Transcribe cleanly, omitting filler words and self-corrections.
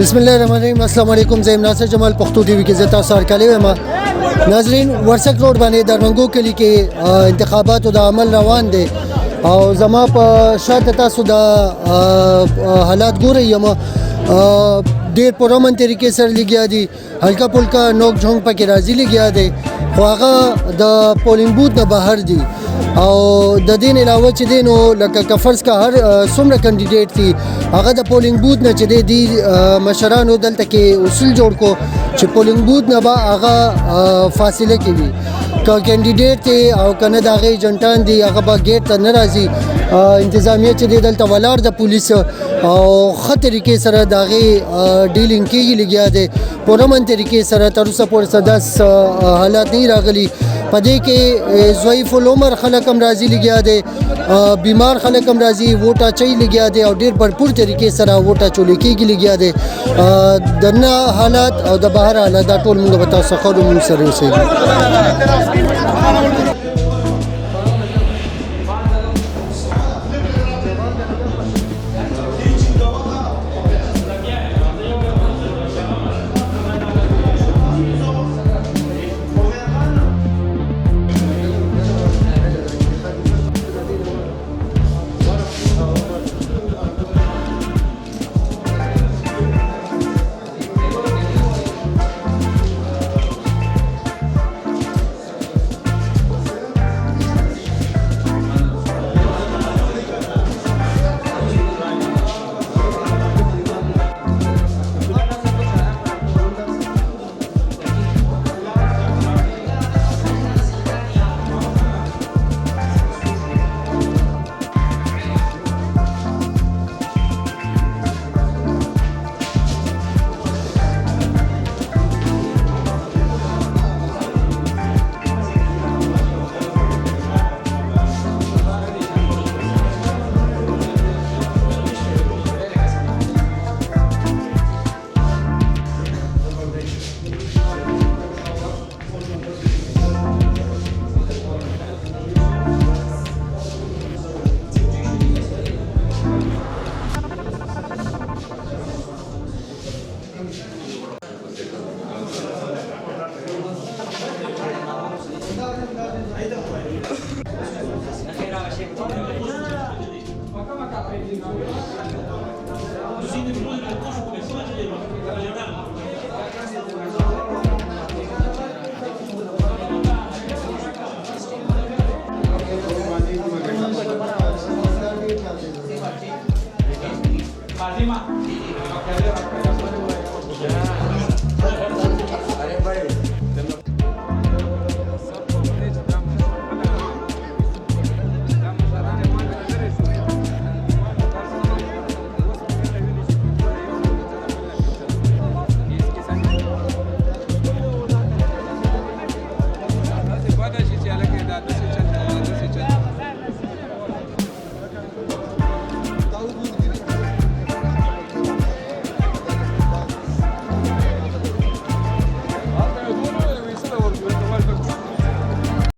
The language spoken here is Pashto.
بسم الله الرحمن الرحیم. السلام علیکم. زه ناصر جمال پښتو ټي وي کې زه تاسو سره کلی یم. ناظرین، ورسک روډ باندې درمنګو کلی کې انتخاباتو د عمل روان دي او زما په شاته تاسو د حالات ګورئ یم. ډېر پرامن طریقې سره لګیا دي، هلکا پلکا نوک جھونک پکې راځي لګیا دی، خو هغه د پولینګ بوت نه بهر دي. او د دین علاوه چې دی نو لکه که فرض کا هر څومره کینډیډیټ دي هغه د پولینګ بوت نه چې دی مشرانو دلته کې اصول جوړ کو چې پولینګ بوت نه به هغه فاصله کې وي. که کینډیډیټ دی او که نه د هغې ایجنټان دي هغه به ګیټ ته نه راځي. انتظامیه چې دی دلته ولاړ د پولیس او ښه طریقې سره د هغې ډیلینګ کېږي لګیا دی. پرامن طریقې سره تر اوسه پورې داسې حالات نه راغلي. په دې کې ضعیف العمر خلک هم راځي لګیا دی، بیمار خلک هم راځي، ووټ اچوي لګیا دی او ډېر بھرپور طریقې سره ووټ اچولی کېږي لګیا دی. د نه حالات او د بهر حالات دا ټول موږ به تاسو ښه موږ سره اوسېږو.